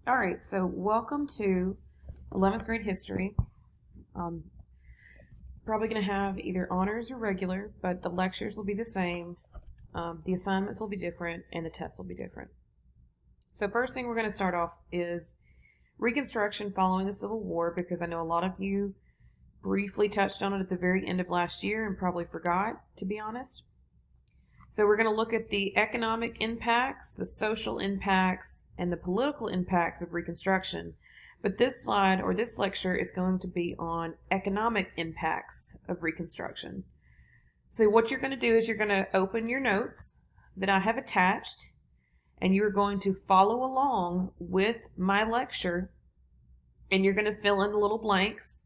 All right, so welcome to 11th grade history. Probably going to have either honors or regular, but the lectures will be the same. The assignments will be different, and the tests will be different. So first thing we're going to start off is Reconstruction following the Civil War, because I know a lot of you briefly touched on it at the very end of last year and probably forgot, to be honest. So we're going to look at the economic impacts, the social impacts, and the political impacts of Reconstruction. But this slide, or this lecture, is going to be on economic impacts of Reconstruction. So what you're going to do is you're going to open your notes that I have attached, and you're going to follow along with my lecture, and you're going to fill in the little blanks.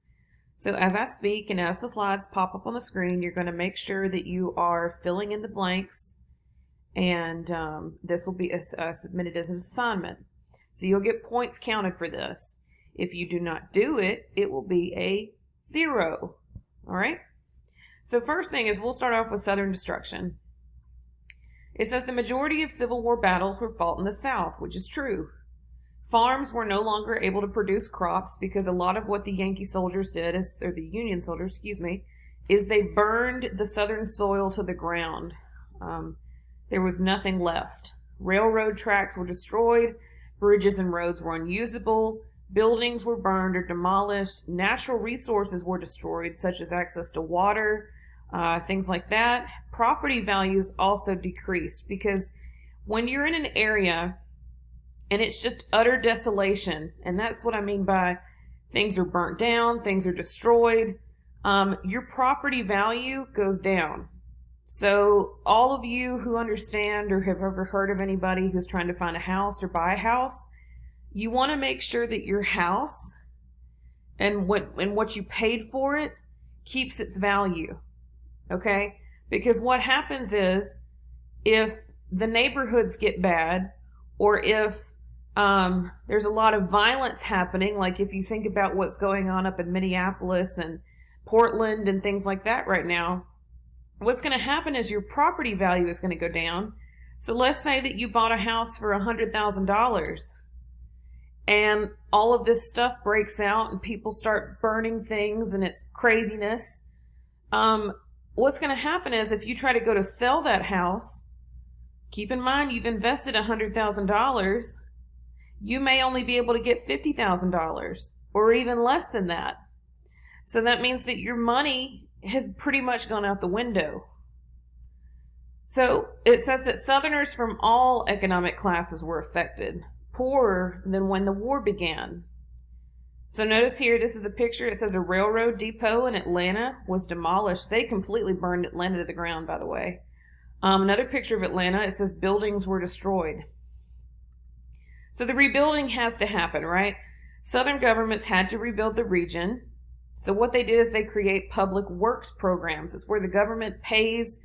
So as I speak and as the slides pop up on the screen, you're going to make sure that you are filling in the blanks, and this will be submitted as an assignment. So you'll get points counted for this. If you do not do it, it will be a 0. All right? So first thing is we'll start off with Southern destruction. It says the majority of Civil War battles were fought in the South, which is true. Farms were no longer able to produce crops because a lot of what the Yankee soldiers did, or the Union soldiers, is they burned the Southern soil to the ground. There was nothing left. Railroad tracks were destroyed, bridges and roads were unusable, buildings were burned or demolished, natural resources were destroyed, such as access to water, things like that. Property values also decreased because when you're in an area and it's just utter desolation, and that's what I mean by things are burnt down, things are destroyed, your property value goes down. So all of you who understand or have ever heard of anybody who's trying to find a house or buy a house, you want to make sure that your house and what you paid for it keeps its value, okay? Because what happens is if the neighborhoods get bad, or if there's a lot of violence happening, like if you think about what's going on up in Minneapolis and Portland and things like that right now, what's going to happen is your property value is going to go down. So let's say that you bought a house for $100,000 and all of this stuff breaks out and people start burning things and it's craziness. What's going to happen is if you try to go to sell that house, keep in mind you've invested $100,000, you may only be able to get $50,000 or even less than that. So that means that your money has pretty much gone out the window. So it says that Southerners from all economic classes were affected, poorer than when the war began. So notice here, this is a picture. It says a railroad depot in Atlanta was demolished. They completely burned Atlanta to the ground, by the way. Another picture of Atlanta, it says buildings were destroyed. So the rebuilding has to happen, right? Southern governments had to rebuild the region. So what they did is they create public works programs. It's where the government pays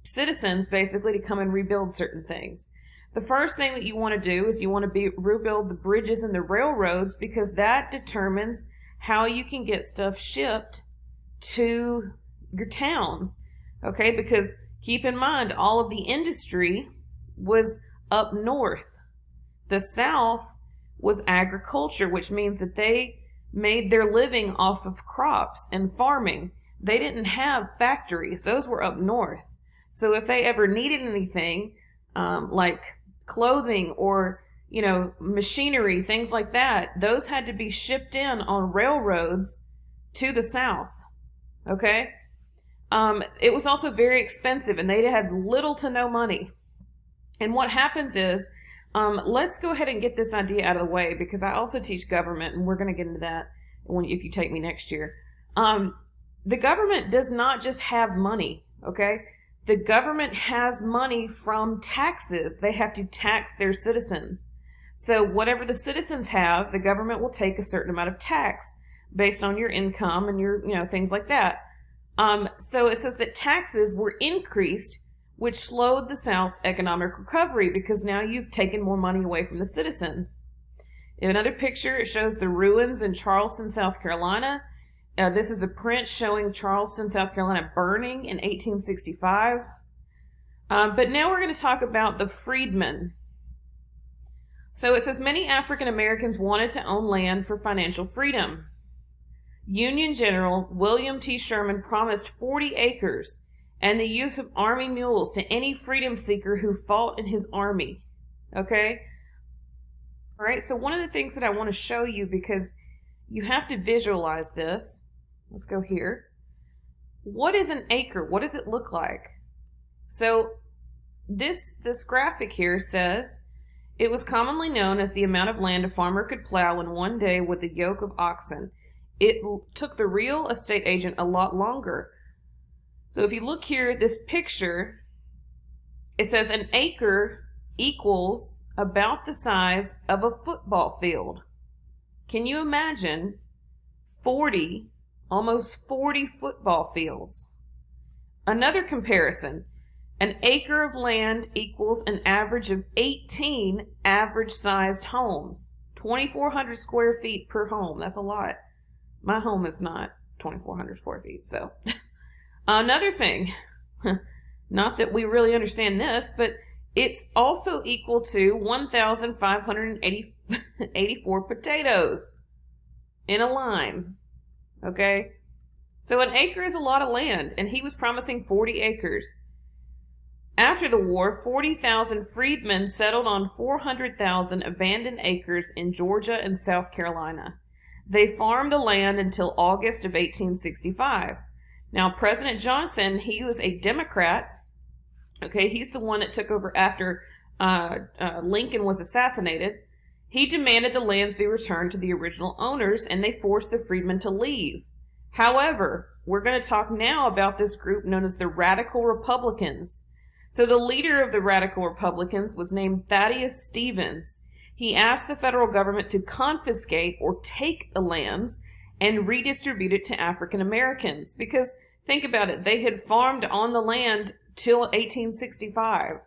citizens basically to come and rebuild certain things. The first thing that you want to do is you want to rebuild the bridges and the railroads, because that determines how you can get stuff shipped to your towns. Okay, because keep in mind, all of the industry was up north. The South was agriculture, which means that they made their living off of crops and farming. They didn't have factories. Those were up north. So if they ever needed anything, like clothing or, machinery, things like that, those had to be shipped in on railroads to the South. Okay? It was also very expensive, and they had little to no money. And what happens is, let's go ahead and get this idea out of the way, because I also teach government, and we're going to get into that if you take me next year. The government does not just have money, okay? The government has money from taxes. They have to tax their citizens. So whatever the citizens have, the government will take a certain amount of tax based on your income and your, things like that. So it says that taxes were increased, which slowed the South's economic recovery because now you've taken more money away from the citizens. In another picture, it shows the ruins in Charleston, South Carolina. This is a print showing Charleston, South Carolina burning in 1865. But now we're going to talk about the freedmen. So it says many African Americans wanted to own land for financial freedom. Union General William T. Sherman promised 40 acres and the use of army mules to any freedom seeker who fought in his army. Okay? All right, so one of the things that I want to show you, because you have to visualize this. Let's go here. What is an acre? What does it look like? So this graphic here says it was commonly known as the amount of land a farmer could plow in one day with a yoke of oxen. It took the real estate agent a lot longer. So if you look here at this picture, it says an acre equals about the size of a football field. Can you imagine 40, almost 40 football fields? Another comparison, an acre of land equals an average of 18 average-sized homes. 2,400 square feet per home. That's a lot. My home is not 2,400 square feet, so. Another thing, not that we really understand this, but it's also equal to 1,584 potatoes in a line. Okay? So an acre is a lot of land, and he was promising 40 acres. After the war, 40,000 freedmen settled on 400,000 abandoned acres in Georgia and South Carolina. They farmed the land until August of 1865. Now, President Johnson, he was a Democrat. Okay, he's the one that took over after Lincoln was assassinated. He demanded the lands be returned to the original owners, and they forced the freedmen to leave. However, we're going to talk now about this group known as the Radical Republicans. So the leader of the Radical Republicans was named Thaddeus Stevens. He asked the federal government to confiscate or take the lands and redistribute it to African Americans. Because, think about it, they had farmed on the land till 1865.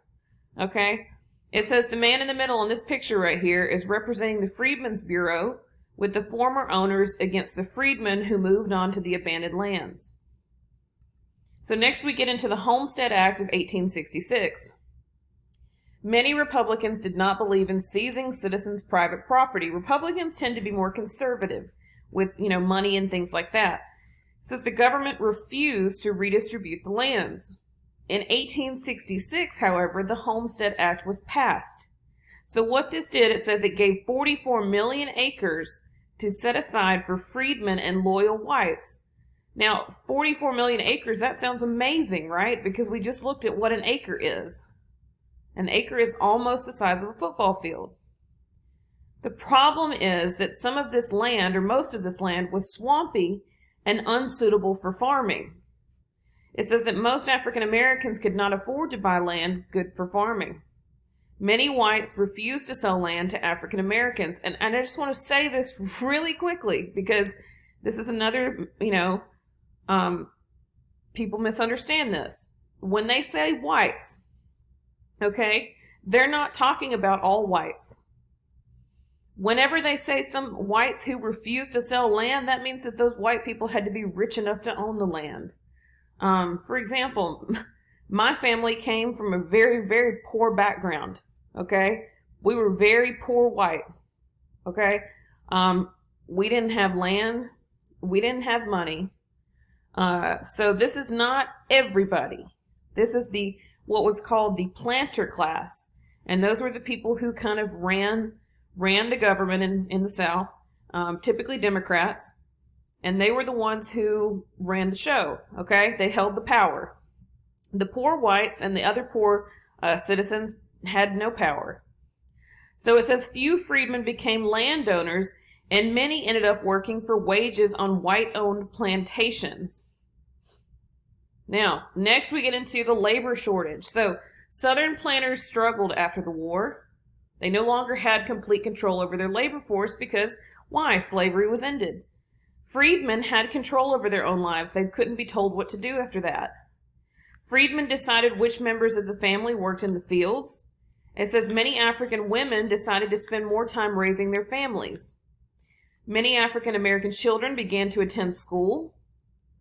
Okay? It says the man in the middle in this picture right here is representing the Freedmen's Bureau with the former owners against the freedmen who moved on to the abandoned lands. So next we get into the Homestead Act of 1866. Many Republicans did not believe in seizing citizens' private property. Republicans tend to be more conservative with, money and things like that. It says the government refused to redistribute the lands. In 1866, however, the Homestead Act was passed. So what this did, it says it gave 44 million acres to set aside for freedmen and loyal whites. Now, 44 million acres, that sounds amazing, right? Because we just looked at what an acre is. An acre is almost the size of a football field. The problem is that some of this land, or most of this land, was swampy and unsuitable for farming. It says that most African Americans could not afford to buy land good for farming. Many whites refused to sell land to African Americans. And I just want to say this really quickly because this is another, people misunderstand this. When they say whites, okay, they're not talking about all whites. Whenever they say some whites who refuse to sell land, that means that those white people had to be rich enough to own the land. For example, my family came from a very, very poor background, okay? We were very poor white, okay? We didn't have land. We didn't have money. So this is not everybody. This is what was called the planter class. And those were the people who kind of ran the government in the South, typically Democrats. And they were the ones who ran the show, okay? They held the power. The poor whites and the other poor citizens had no power. So it says few freedmen became landowners, and many ended up working for wages on white-owned plantations. Now, next we get into the labor shortage. So Southern planters struggled after the war. They no longer had complete control over their labor force because, why? Slavery was ended. Freedmen had control over their own lives. They couldn't be told what to do after that. Freedmen decided which members of the family worked in the fields. It says many African women decided to spend more time raising their families. Many African American children began to attend school.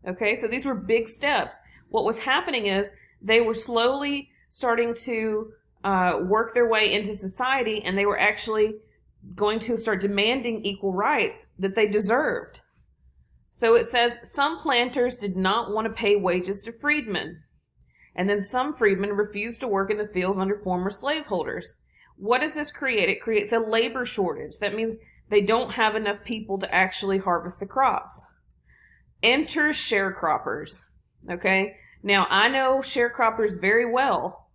Okay, so these were big steps. What was happening is they were slowly starting to work their way into society, and they were actually going to start demanding equal rights that they deserved. So it says some planters did not want to pay wages to freedmen. And then some freedmen refused to work in the fields under former slaveholders. What does this create? It creates a labor shortage. That means they don't have enough people to actually harvest the crops. Enter sharecroppers. Okay? Now, I know sharecroppers very well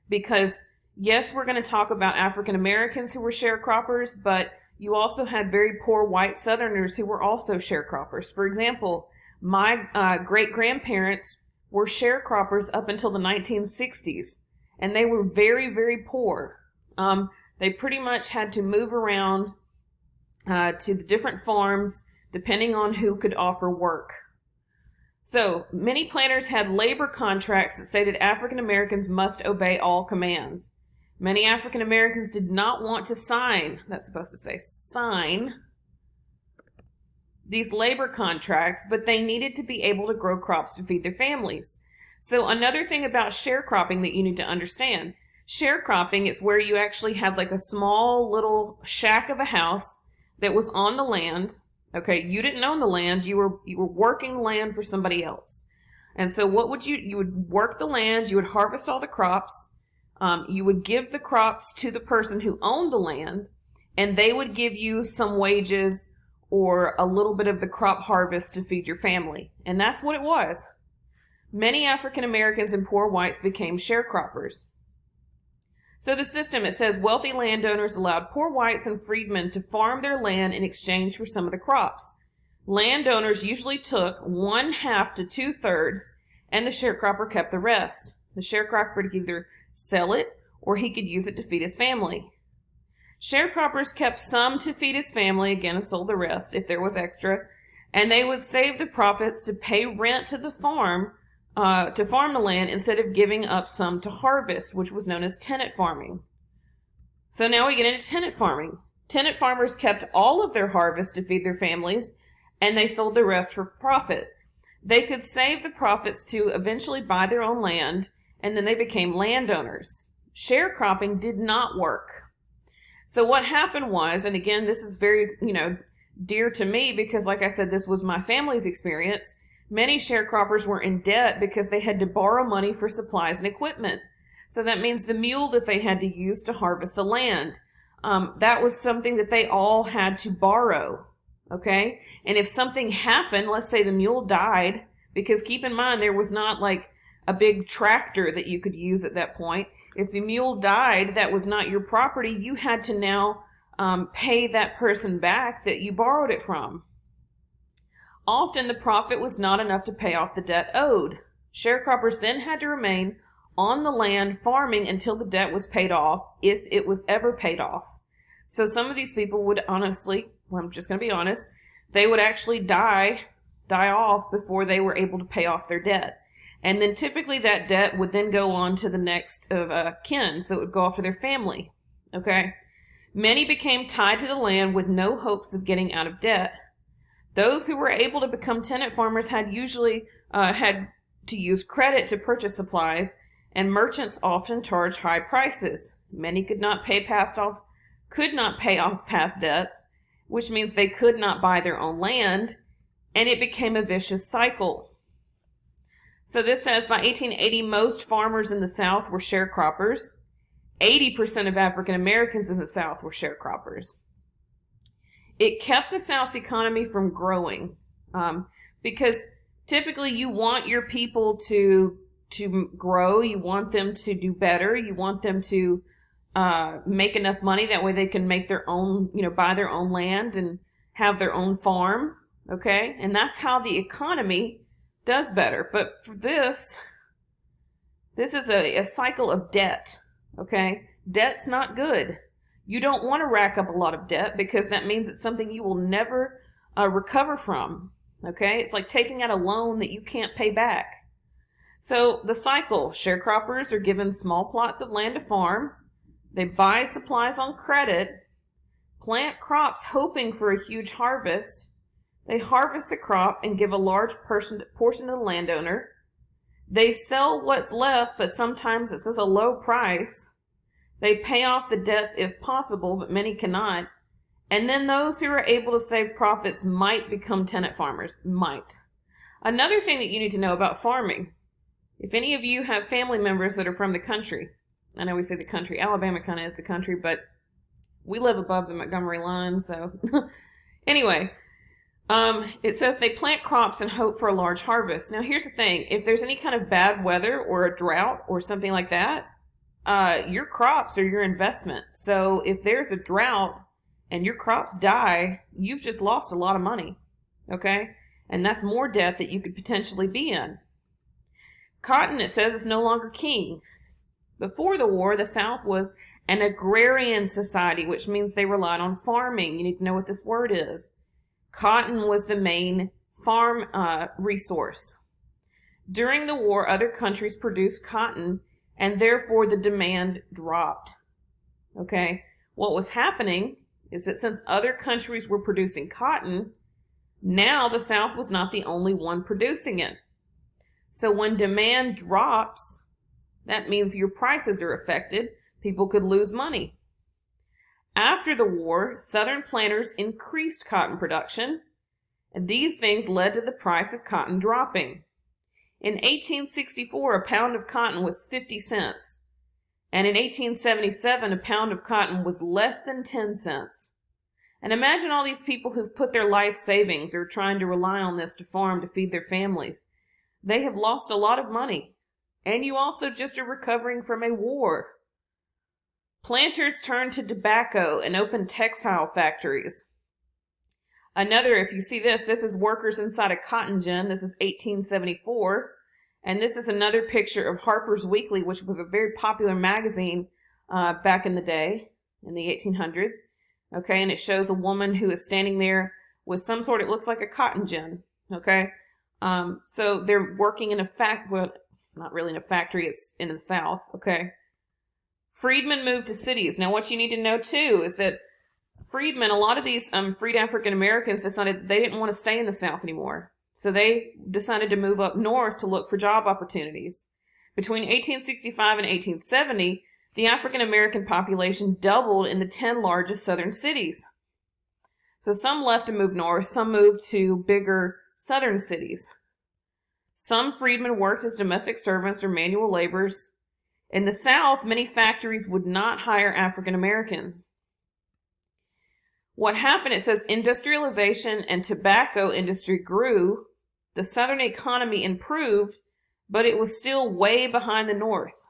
because, yes, we're going to talk about African Americans who were sharecroppers, but you also had very poor white Southerners who were also sharecroppers. For example, my great-grandparents were sharecroppers up until the 1960s, and they were very, very poor. They pretty much had to move around to the different farms depending on who could offer work. So, many planters had labor contracts that stated African Americans must obey all commands. Many African Americans did not want to sign these labor contracts, but they needed to be able to grow crops to feed their families. So another thing about sharecropping that you need to understand, sharecropping is where you actually have like a small little shack of a house that was on the land. Okay, you didn't own the land, you were working land for somebody else. And so what would you would work the land, you would harvest all the crops, you would give the crops to the person who owned the land, and they would give you some wages or a little bit of the crop harvest to feed your family. And that's what it was. Many African Americans and poor whites became sharecroppers. So the system, it says wealthy landowners allowed poor whites and freedmen to farm their land in exchange for some of the crops. Landowners usually took 1/2 to 2/3, and the sharecropper kept the rest. The sharecropper could either sell it or he could use it to feed his family. Sharecroppers kept some to feed his family, again, and sold the rest if there was extra, and they would save the profits to pay rent to the farm, to farm the land instead of giving up some to harvest, which was known as tenant farming. So now we get into tenant farming. Tenant farmers kept all of their harvest to feed their families, and they sold the rest for profit. They could save the profits to eventually buy their own land, and then they became landowners. Sharecropping did not work. So what happened was, and again, this is very, dear to me because, like I said, this was my family's experience. Many sharecroppers were in debt because they had to borrow money for supplies and equipment. So that means the mule that they had to use to harvest the land, that was something that they all had to borrow, okay? And if something happened, let's say the mule died, because keep in mind, there was not like a big tractor that you could use at that point. If the mule died, that was not your property. You had to now pay that person back that you borrowed it from. Often the profit was not enough to pay off the debt owed. Sharecroppers then had to remain on the land farming until the debt was paid off, if it was ever paid off. So some of these people would honestly, I'm just going to be honest, they would actually die off before they were able to pay off their debt. And then typically that debt would then go on to the next of kin, so it would go off to their family. Okay? Many became tied to the land with no hopes of getting out of debt. Those who were able to become tenant farmers had usually had to use credit to purchase supplies, and merchants often charged high prices. Many could not pay off past debts, which means they could not buy their own land, and it became a vicious cycle. So this says by 1880, most farmers in the South were sharecroppers. 80% of African Americans in the South were sharecroppers. It kept the South's economy from growing because typically you want your people to grow, you want them to do better, you want them to make enough money, that way they can make their own, buy their own land and have their own farm, okay? And that's how the economy does better. But for this is a cycle of debt, okay? Debt's not good. You don't want to rack up a lot of debt because that means it's something you will never recover from, okay? It's like taking out a loan that you can't pay back. So the cycle, sharecroppers are given small plots of land to farm. They buy supplies on credit, plant crops hoping for a huge harvest. They harvest the crop and give a large portion to the landowner. They sell what's left, but sometimes it's at a low price. They pay off the debts if possible, but many cannot. And then those who are able to save profits might become tenant farmers. Might. Another thing that you need to know about farming, if any of you have family members that are from the country, I know we say the country, Alabama kind of is the country, but we live above the Montgomery line, so anyway, it says they plant crops and hope for a large harvest. Now here's the thing, if there's any kind of bad weather or a drought or something like that, your crops are your investment. So if there's a drought and your crops die, you've just lost a lot of money, okay? And that's more debt that you could potentially be in. Cotton, it says, is no longer king. Before the war, the South was an agrarian society, which means they relied on farming. You need to know what this word is. Cotton was the main farm resource. During the war, other countries produced cotton, and therefore the demand dropped. Okay? What was happening is that since other countries were producing cotton, now the South was not the only one producing it. So when demand drops, that means your prices are affected. People could lose money. After the war, Southern planters increased cotton production, and these things led to the price of cotton dropping. In 1864, a pound of cotton was 50 cents, and in 1877, a pound of cotton was less than 10 cents. And imagine all these people who've put their life savings or trying to rely on this to farm to feed their families. They have lost a lot of money. And you also just are recovering from a war. Planters turned to tobacco and opened textile factories. Another, if you see this is workers inside a cotton gin. This is 1874. And this is another picture of Harper's Weekly, which was a very popular magazine back in the day, in the 1800s. Okay, and it shows a woman who is standing there with some sort, it looks like a cotton gin. Okay, so they're working in a well, not really in a factory, it's in the South. Okay, freedmen moved to cities. Now, what you need to know too is that freedmen, a lot of these freed African Americans decided they didn't want to stay in the South anymore. So they decided to move up north to look for job opportunities. Between 1865 and 1870, the African American population doubled in the 10 largest southern cities. So some left to move north, some moved to bigger southern cities. Some freedmen worked as domestic servants or manual laborers. In the South, many factories would not hire African Americans. What happened, it says industrialization and tobacco industry grew. The Southern economy improved, but it was still way behind the North.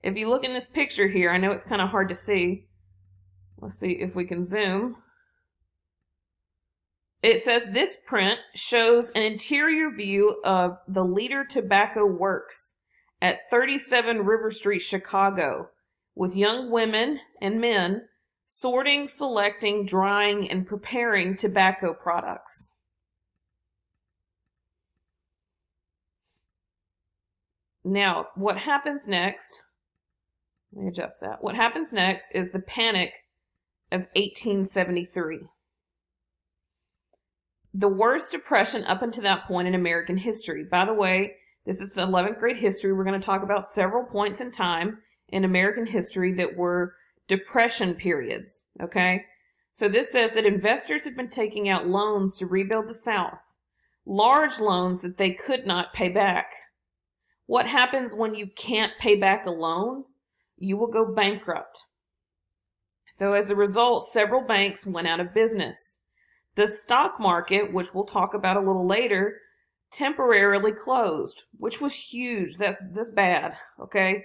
If you look in this picture here, I know it's kind of hard to see. Let's see if we can zoom. It says this print shows an interior view of the Leader Tobacco Works at 37 River Street, Chicago, with young women and men sorting, selecting, drying, and preparing tobacco products. Now, what happens next, let me adjust that. What happens next is the Panic of 1873. The worst depression up until that point in American history. By the way, this is 11th grade history. We're going to talk about several points in time in American history that were depression periods, okay? So this says that investors have been taking out loans to rebuild the South, large loans that they could not pay back. What happens when you can't pay back a loan? You will go bankrupt. So as a result, several banks went out of business. The stock market, which we'll talk about a little later, temporarily closed, which was huge. That's bad, okay?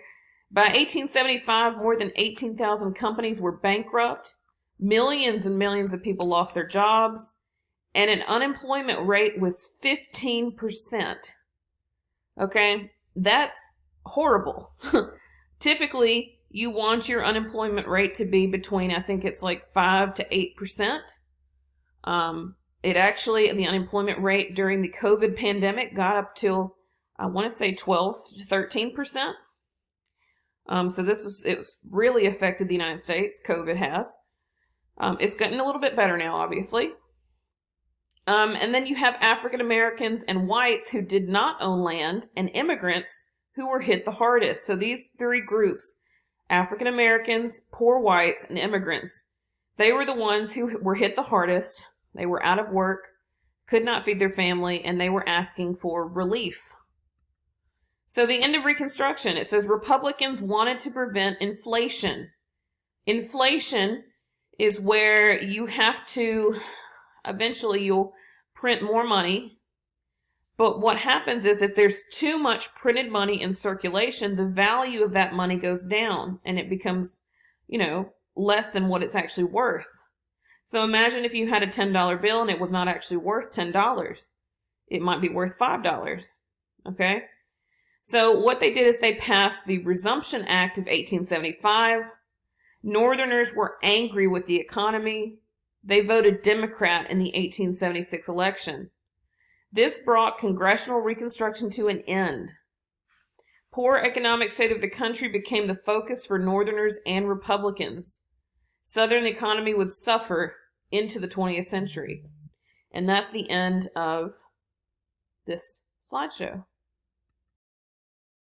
By 1875, more than 18,000 companies were bankrupt. Millions and millions of people lost their jobs. And an unemployment rate was 15%. Okay? That's horrible. Typically, you want your unemployment rate to be between, I think it's like 5 to 8%. It actually, the unemployment rate during the COVID pandemic got up to, I want to say 12 to 13%. So it was really affected the United States. COVID has. It's gotten a little bit better now, obviously. And then you have African Americans and whites who did not own land and immigrants who were hit the hardest. So these three groups, African Americans, poor whites, and immigrants. They were the ones who were hit the hardest. They were out of work, could not feed their family, and they were asking for relief. So the end of Reconstruction, it says Republicans wanted to prevent inflation. Inflation is where you have to, eventually you'll print more money. But what happens is if there's too much printed money in circulation, the value of that money goes down and it becomes, less than what it's actually worth. So imagine if you had a $10 bill and it was not actually worth $10. It might be worth $5. Okay? So what they did is they passed the Resumption Act of 1875. Northerners were angry with the economy. They voted Democrat in the 1876 election. This brought congressional Reconstruction to an end. Poor economic state of the country became the focus for Northerners and Republicans. Southern economy would suffer into the 20th century. And that's the end of this slideshow.